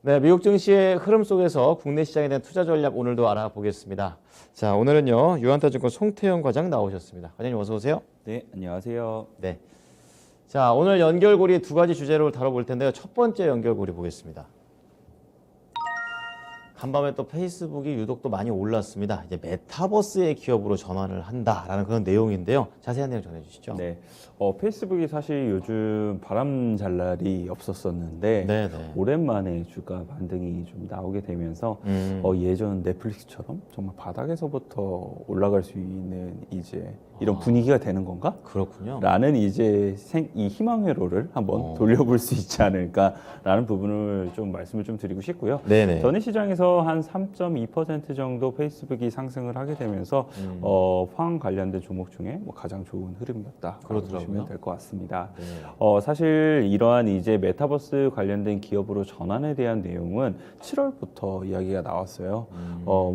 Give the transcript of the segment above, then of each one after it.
네, 미국 증시의 흐름 속에서 국내 시장에 대한 투자 전략 오늘도 알아보겠습니다. 자, 오늘은요, 유한타증권 송태영 과장 나오셨습니다. 과장님 어서 오세요. 네, 안녕하세요. 네. 자, 오늘 연결고리 두 가지 주제로 다뤄볼 텐데요. 첫 번째 연결고리 보겠습니다. 간밤에 또 페이스북이 유독 또 많이 올랐습니다. 이제 메타버스의 기업으로 전환을 한다라는 그런 내용인데요. 자세한 내용 전해주시죠. 네, 페이스북이 사실 요즘 바람 잘 날이 없었었는데 네네. 오랜만에 주가 반등이 좀 나오게 되면서 예전 넷플릭스처럼 정말 바닥에서부터 올라갈 수 있는 이제 이런 분위기가 되는 건가? 그렇군요. 라는 이제 이 희망 회로를 한번 돌려볼 수 있지 않을까라는 부분을 좀 말씀을 좀 드리고 싶고요. 네네. 전일 시장에서 한 3.2% 정도 페이스북이 상승을 하게 되면서 화학 관련된 종목 중에 뭐 가장 좋은 흐름이었다. 그렇더라고요. 보시면 될 것 같습니다. 네. 사실 이러한 이제 메타버스 관련된 기업으로 전환에 대한 내용은 7월부터 이야기가 나왔어요.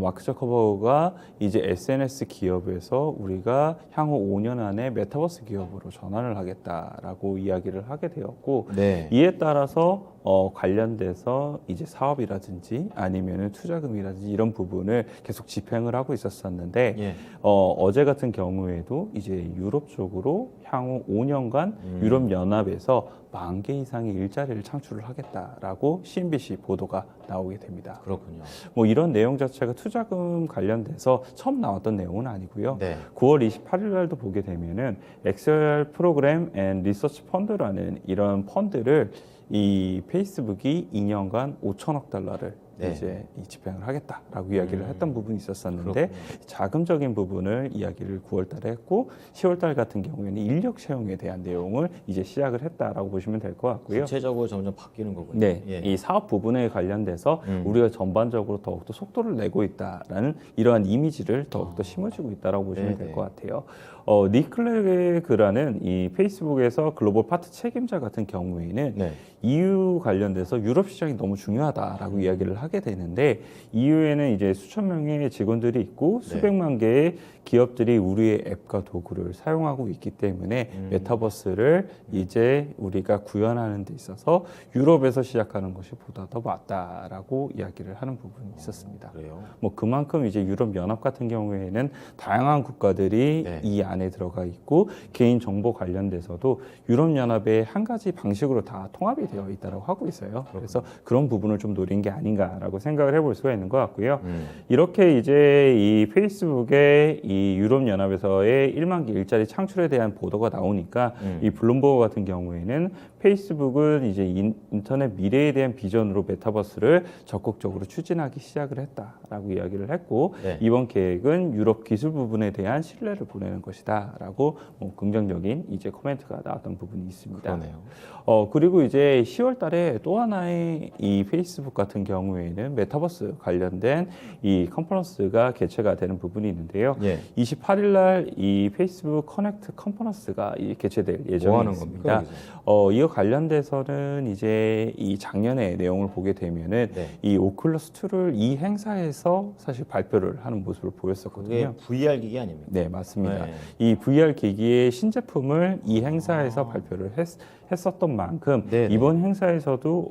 마크 저커버그가 이제 SNS 기업에서 우리가 향후 5년 안에 메타버스 기업으로 전환을 하겠다라고 이야기를 하게 되었고 네. 이에 따라서 관련돼서 이제 사업이라든지 아니면은 투자금이라든지 이런 부분을 계속 집행을 하고 있었었는데 예. 어제 같은 경우에도 이제 유럽 쪽으로 향후 5년간 유럽 연합에서 10,000개 이상의 일자리를 창출을 하겠다라고 CNBC 보도가 나오게 됩니다. 그렇군요. 뭐 이런 내용 자체가 투자금 관련돼서 처음 나왔던 내용은 아니고요. 네. 9월 28일 날도 보게 되면은 엑셀 프로그램 앤 리서치 펀드라는 이런 펀드를 이 페이스북이 2년간 5천억 달러를 네. 이제 집행을 하겠다라고 이야기를 했던 부분이 있었었는데 그렇군요. 자금적인 부분을 이야기를 9월 달에 했고 10월 달 같은 경우에는 인력 채용에 대한 내용을 이제 시작을 했다라고 보시면 될 것 같고요. 구체적으로 점점 바뀌는 거군요. 네, 예. 이 사업 부분에 관련돼서 우리가 전반적으로 더욱더 속도를 내고 있다라는 이러한 이미지를 더욱더 심어주고 있다라고 보시면 될 것 같아요. 니클레그라는 이 페이스북에서 글로벌 파트 책임자 같은 경우에는 네. EU 관련돼서 유럽 시장이 너무 중요하다라고 이야기를 하게 되는데 EU에는 이제 수천 명의 직원들이 있고 수백만 개의 기업들이 우리의 앱과 도구를 사용하고 있기 때문에 메타버스를 이제 우리가 구현하는 데 있어서 유럽에서 시작하는 것이 보다 더 맞다라고 이야기를 하는 부분이 있었습니다. 그래요? 뭐 그만큼 이제 유럽 연합 같은 경우에는 다양한 국가들이 네. 이 안에 들어가 있고 개인 정보 관련돼서도 유럽 연합의 한 가지 방식으로 다 통합이 되어 있다고 하고 있어요. 그래서 그런 부분을 좀 노린 게 아닌가라고 생각을 해볼 수가 있는 것 같고요. 이렇게 이제 이 페이스북의 이 유럽 연합에서의 1만 개 일자리 창출에 대한 보도가 나오니까 이 블룸버그 같은 경우에는 페이스북은 이제 인터넷 미래에 대한 비전으로 메타버스를 적극적으로 추진하기 시작을 했다라고 이야기를 했고 네. 이번 계획은 유럽 기술 부분에 대한 신뢰를 보내는 것이다라고 긍정적인 이제 코멘트가 나왔던 부분이 있습니다. 그러네요. 그리고 이제 10월 달에 또 하나의 이 페이스북 같은 경우에는 메타버스 관련된 이 컨퍼런스가 개최가 되는 부분이 있는데요. 예. 28일 날 이 페이스북 커넥트 컨퍼런스가 개최될 뭐 예정이 하는 있습니다. 겁니까? 여기서? 이와 관련돼서는 이제 이 작년의 내용을 보게 되면은 네. 이 오큘러스 2를 이 행사에서 사실 발표를 하는 모습을 그게 보였었거든요. VR 기기 아닙니까? 네, 맞습니다. 네. 이 VR 기기의 신제품을 이 행사에서 발표를 했었던 만큼 네네. 이번 행사에서도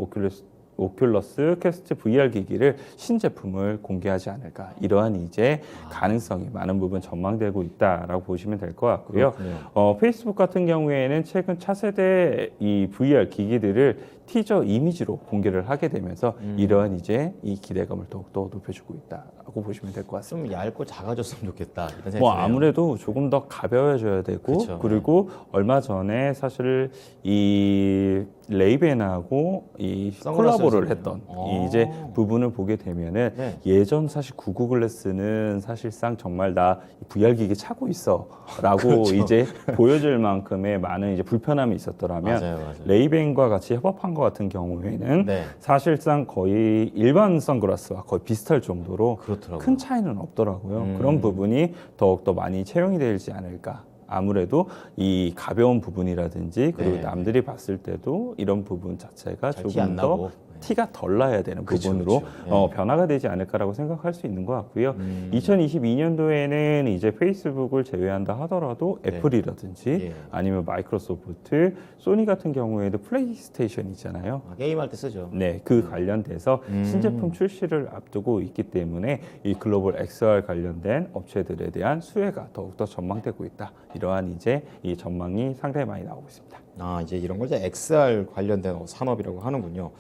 오큘러스 퀘스트 VR 기기를 신제품을 공개하지 않을까 이러한 이제 가능성이 많은 부분 전망되고 있다라고 보시면 될 것 같고요. 그렇군요. 페이스북 같은 경우에는 최근 차세대 이 VR 기기들을 티저 이미지로 공개를 하게 되면서 이러한 이제 이 기대감을 더욱더 높여주고 있다라고 보시면 될 것 같습니다. 좀 얇고 작아졌으면 좋겠다 이런 생각이 뭐 드네요. 아무래도 조금 더 가벼워져야 되고 그쵸. 그리고 얼마 전에 사실 이 레이벤하고 이 선글라스 콜라보를 했었네요. 했던 이 이제 부분을 보게 되면은 네. 예전 사실 구글 글래스는 사실상 정말 나 VR 기기 차고 있어라고 그렇죠. 이제 보여줄 만큼의 많은 이제 불편함이 있었더라면 맞아요. 레이벤과 같이 협업한 것 같은 경우에는 네. 사실상 거의 일반 선글라스와 거의 비슷할 정도로 그렇더라고요. 큰 차이는 없더라고요. 그런 부분이 더욱더 많이 채용이 되지 않을까. 아무래도 이 가벼운 부분이라든지 그리고 네. 남들이 봤을 때도 이런 부분 자체가 잘 티 안 조금 더 나고. 티가 덜 나야 되는 그쵸, 부분으로 그쵸. 변화가 되지 않을까라고 생각할 수 있는 것 같고요. 2022년도에는 이제 페이스북을 제외한다 하더라도 네. 애플이라든지 예. 아니면 마이크로소프트, 소니 같은 경우에도 플레이스테이션 있잖아요. 게임할 때 쓰죠. 네, 그 관련돼서 신제품 출시를 앞두고 있기 때문에 이 글로벌 XR 관련된 업체들에 대한 수혜가 더욱더 전망되고 있다. 이러한 이제 이 전망이 상당히 많이 나오고 있습니다. 이제 이런 걸 이제 XR 관련된 산업이라고 하는군요.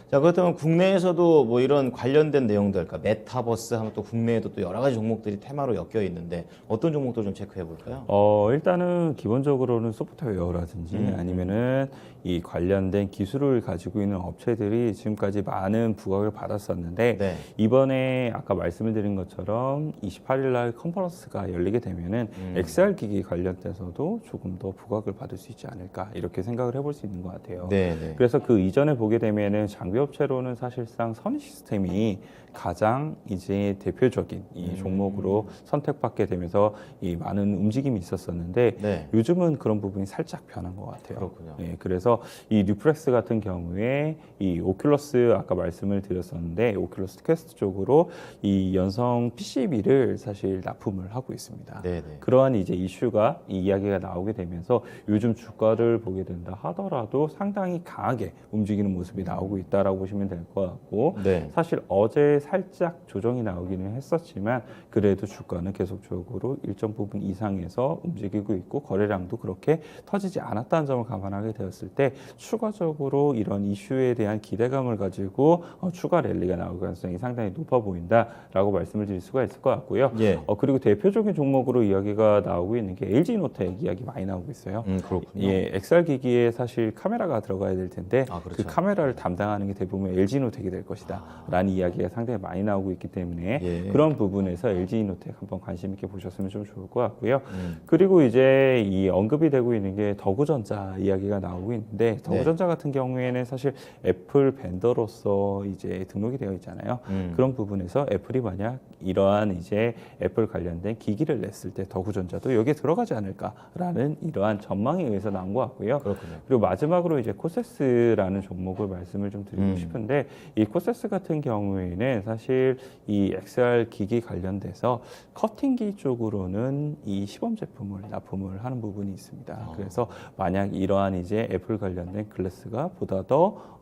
자, 그렇다면 국내에서도 뭐 이런 관련된 내용들, 그러니까 메타버스 하면 또 국내에도 또 여러 가지 종목들이 테마로 엮여 있는데 어떤 종목들 좀 체크해 볼까요? 일단은 기본적으로는 소프트웨어라든지 아니면은 이 관련된 기술을 가지고 있는 업체들이 지금까지 많은 부각을 받았었는데 네. 이번에 아까 말씀을 드린 것처럼 28일 날 컨퍼런스가 열리게 되면은 XR 기기 관련돼서도 조금 더 부각을 받을 수 있지 않을까 이렇게 생각을 해볼 수 있는 것 같아요. 네, 네. 그래서 그 이전에 보게 되면은 장비 업체로는 사실상 선희 시스템이 가장 이제 대표적인 이 종목으로 선택받게 되면서 이 많은 움직임이 있었었는데 네. 요즘은 그런 부분이 살짝 변한 것 같아요. 그렇군요. 예, 그래서 이 뉴프렉스 같은 경우에 이 오큘러스 아까 말씀을 드렸었는데 오큘러스 퀘스트 쪽으로 이 연성 PCB를 사실 납품을 하고 있습니다. 네, 네. 그러한 이제 이슈가 이 이야기가 나오게 되면서 요즘 주가를 보게 된다 하더라도 상당히 강하게 움직이는 모습이 나오고 있다라고 보시면 될 것 같고 네. 사실 어제 살짝 조정이 나오기는 했었지만 그래도 주가는 계속적으로 일정 부분 이상에서 움직이고 있고 거래량도 그렇게 터지지 않았다는 점을 감안하게 되었을 때 추가적으로 이런 이슈에 대한 기대감을 가지고 추가 랠리가 나올 가능성이 상당히 높아 보인다라고 말씀을 드릴 수가 있을 것 같고요. 예. 그리고 대표적인 종목으로 이야기가 나오고 있는 게 LG노텍 이야기 많이 나오고 있어요. 그렇군요. 예, XR 기기에 사실 카메라가 들어가야 될 텐데 그렇죠. 그 카메라를 담당하는 게 대부분 LG노텍이 될 것이다라는 이야기가 상당히 많이 나오고 있기 때문에 예. 그런 부분에서 LG노텍 한번 관심 있게 보셨으면 좀 좋을 것 같고요. 그리고 이제 이 언급이 되고 있는 게 더구전자 이야기가 나오고 있는데 더구전자 같은 경우에는 사실 애플 벤더로서 이제 등록이 되어 있잖아요. 그런 부분에서 애플이 만약 이러한 이제 애플 관련된 기기를 냈을 때 더구전자도 여기에 들어가지 않을까라는 이러한 전망에 의해서 나온 것 같고요. 그렇군요. 그리고 마지막으로 이제 코세스라는 종목을 말씀을 좀 드리고 싶은데 이 코세스 같은 경우에는 사실 이 XR 기기 관련돼서 커팅기 쪽으로는 이 시범 제품을 납품을 하는 부분이 있습니다. 그래서 만약 이러한 이제 애플 관련된 글래스가 보다 더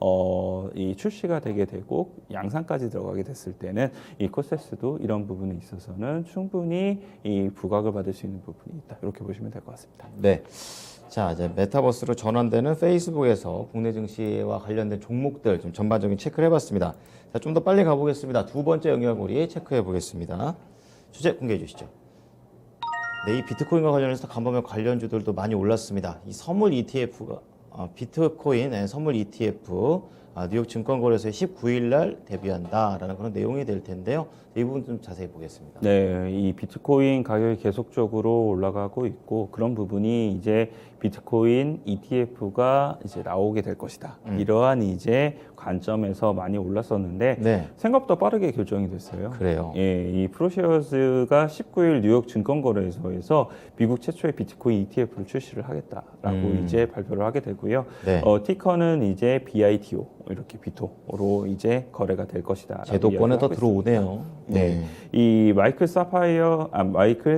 이 출시가 되게 되고 양산까지 들어가게 됐을 때는 이 코세스도 이런 부분에 있어서는 충분히 이 부각을 받을 수 있는 부분이 있다. 이렇게 보시면 될 것 같습니다. 네. 자, 이제 메타버스로 전환되는 페이스북에서 국내 증시와 관련된 종목들 좀 전반적인 체크를 해봤습니다. 자, 좀 더 빨리 가보겠습니다. 두 번째 연결고리 체크해 보겠습니다. 주제 공개해 주시죠. 네, 이 비트코인과 관련해서 간밤에 관련주들도 많이 올랐습니다. 이 선물 ETF가 비트코인 선물 ETF 뉴욕 증권거래소에 19일 날 데뷔한다라는 그런 내용이 될 텐데요. 이 부분 좀 자세히 보겠습니다. 네, 이 비트코인 가격이 계속적으로 올라가고 있고 그런 부분이 이제 비트코인 ETF가 이제 나오게 될 것이다. 이러한 이제 관점에서 많이 올랐었는데 네. 생각보다 빠르게 결정이 됐어요. 그래요. 예, 이 프로시어스가 19일 뉴욕 증권거래소에서 미국 최초의 비트코인 ETF를 출시를 하겠다라고 이제 발표를 하게 되고요. 네. 티커는 이제 BITO 이렇게 비토로 이제 거래가 될 것이다. 제도권에 더 들어오네요. 네, 이 마이클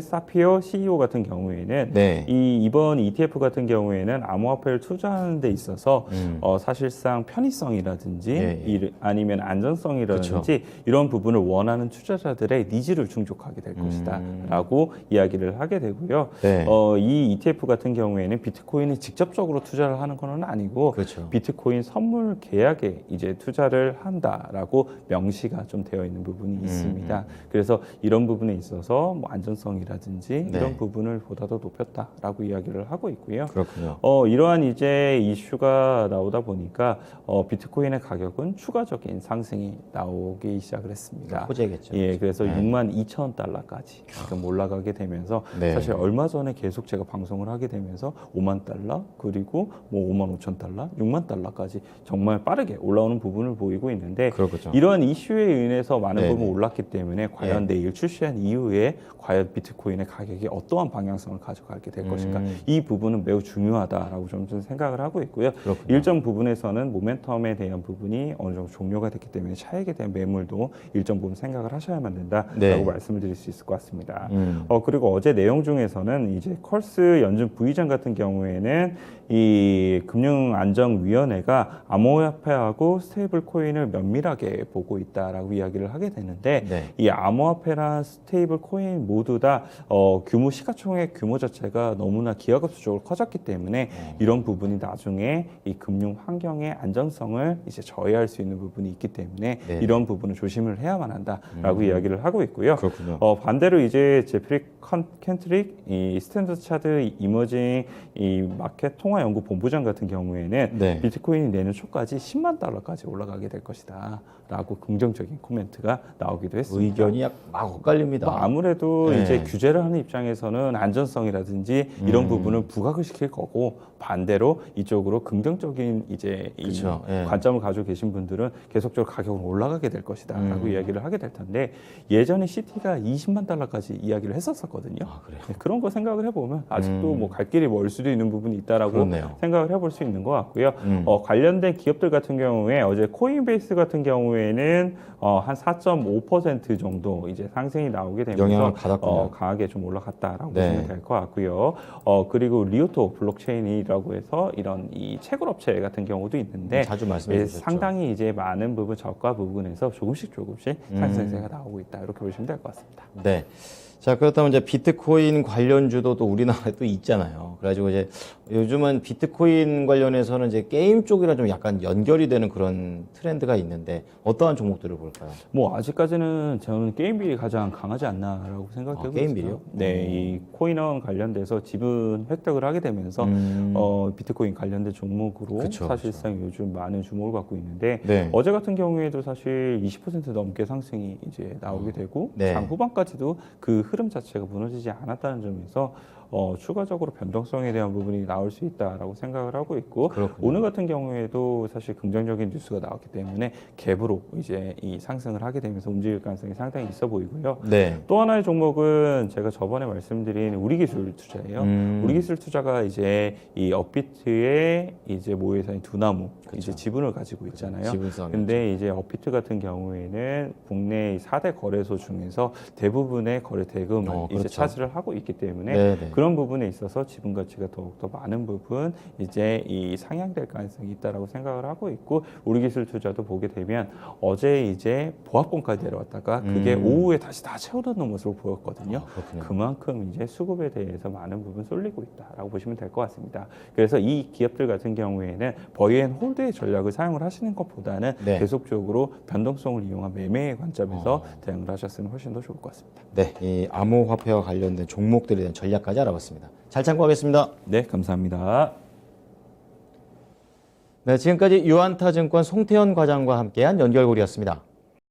사피어 CEO 같은 경우에는 네. 이번 ETF 같은 경우에는 암호화폐를 투자하는 데 있어서 사실상 편의성이라든지 예. 아니면 안전성이라든지 이런 부분을 원하는 투자자들의 니즈를 충족하게 될 것이다라고 이야기를 하게 되고요. 네. 이 ETF 같은 경우에는 비트코인에 직접적으로 투자를 하는 건 아니고 그렇죠. 비트코인 선물 계약에 이제 투자를 한다라고 명시가 좀 되어 있는 부분이 있습니다. 그래서 이런 부분에 있어서 뭐 안전성이라든지 네. 이런 부분을 보다 더 높였다라고 이야기를 하고 있고요. 그렇군요. 이러한 이제 이슈가 나오다 보니까 비트코인의 가격은 추가적인 상승이 나오기 시작을 했습니다. 호재겠죠. 예, 그래서 62,000달러까지 지금 올라가게 되면서 네. 사실 얼마 전에 계속 제가 방송을 하게 되면서 5만 달러 그리고 뭐 55,000달러, 6만 달러까지 정말 빠르게 빠르게 올라오는 부분을 보이고 있는데 그렇죠. 이러한 이슈에 인해서 많은 네네. 부분이 올랐기 때문에 과연 내일 출시한 이후에 과연 비트코인의 가격이 어떠한 방향성을 가져가게 될 것인가 이 부분은 매우 중요하다라고 좀 생각을 하고 있고요. 그렇군요. 일정 부분에서는 모멘텀에 대한 부분이 어느 정도 종료가 됐기 때문에 차익에 대한 매물도 일정 부분 생각을 하셔야만 된다라고 네. 말씀을 드릴 수 있을 것 같습니다. 그리고 어제 내용 중에서는 이제 컬스 연준 부의장 같은 경우에는 이 금융안정위원회가 암호화폐하고 스테이블 코인을 면밀하게 보고 있다라고 이야기를 하게 되는데 네. 이 암호화폐랑 스테이블 코인 모두 다 규모 시가총액 규모 자체가 너무나 기하급수적으로 커졌기 때문에 이런 부분이 나중에 이 금융 환경의 안정성을 이제 저해할 수 있는 부분이 있기 때문에 네. 이런 부분을 조심을 해야만 한다라고 이야기를 하고 있고요. 그렇군요. 반대로 이제 제프리 켄트릭 이 스탠더드 차트 이머징 이 마켓 통화 연구 본부장 같은 경우에는 네. 비트코인이 내년 초까지 10만 달러까지 올라가게 될 것이다라고 긍정적인 코멘트가 나오기도 했습니다. 의견이 막 엇갈립니다. 뭐 아무래도 네. 이제 규제를 하는 입장에서는 안전성이라든지 이런 부분을 부각을 시킬 거고 반대로 이쪽으로 긍정적인 이제 이 그쵸. 예. 관점을 가지고 계신 분들은 계속적으로 가격은 올라가게 될 것이다라고 이야기를 하게 될 텐데 예전에 CT가 20만 달러까지 이야기를 했었거든요. 아, 그래요? 네, 그런 거 생각을 해보면 아직도 뭐 갈 길이 멀 수도 있는 부분이 있다라고 그렇네요. 생각을 해볼 수 있는 것 같고요. 관련된 기업들 같은 경우에 어제 코인베이스 같은 경우에는 한 4.5% 정도 이제 상승이 나오게 영향을 되면서 받았군요. 강하게 좀 올라갔다라고 네. 보시면 될 것 같고요. 그리고 리오토 블록체인이라고 해서 이런 이 채굴 업체 같은 경우도 있는데 자주 말씀해 예, 주셨죠. 상당히 이제 많은 부분 저가 부분에서 조금씩 상승세가 나오고 있다 이렇게 보시면 될 것 같습니다. 네. 자, 그렇다면 이제 비트코인 관련주도 또 우리나라에 또 있잖아요. 그래가지고 이제 요즘은 비트코인 관련해서는 이제 게임 쪽이랑 좀 약간 연결이 되는 그런 트렌드가 있는데 어떠한 종목들을 볼까요? 뭐 아직까지는 저는 게임빌이 가장 강하지 않나라고 생각되고 있어요. 게임빌이요? 네, 이 코인원 관련돼서 지분 획득을 하게 되면서 비트코인 관련된 종목으로 그쵸, 사실상 요즘 많은 주목을 받고 있는데 네. 어제 같은 경우에도 사실 20% 넘게 상승이 이제 나오게 되고 네. 장 후반까지도 그 흐름 자체가 무너지지 않았다는 점에서 추가적으로 변동성에 대한 부분이 나올 수 있다라고 생각을 하고 있고 그렇군요. 오늘 같은 경우에도 사실 긍정적인 뉴스가 나왔기 때문에 갭으로 이제 이 상승을 하게 되면서 움직일 가능성이 상당히 있어 보이고요. 네. 또 하나의 종목은 제가 저번에 말씀드린 우리기술 투자예요. 우리기술 투자가 이제 이 업비트의 이제 모회사인 두나무 이제 지분을 가지고 있잖아요. 지분성이 근데 이제 업비트 같은 경우에는 국내 4대 거래소 중에서 대부분의 거래 대금을 이제 그렇죠. 차지를 하고 있기 때문에 네네. 그런 부분에 있어서 지분 가치가 더욱더 많은 부분 이제 이 상향될 가능성이 있다라고 생각을 하고 있고 우리기술 투자도 보게 되면 어제 이제 보합권까지 내려왔다가 그게 오후에 다시 다 채워넣는 모습을 보였거든요. 그렇군요. 그만큼 이제 수급에 대해서 많은 부분 쏠리고 있다라고 보시면 될 것 같습니다. 그래서 이 기업들 같은 경우에는 버이앤홀드의 전략을 사용을 하시는 것보다는 네. 계속적으로 변동성을 이용한 매매의 관점에서 대응을 하셨으면 훨씬 더 좋을 것 같습니다. 네, 이 암호화폐와 관련된 종목들에 대한 전략까지 알아봤습니다. 잘 참고하겠습니다. 네, 감사합니다. 네, 지금까지 유안타증권 송태현 과장과 함께한 연결고리였습니다.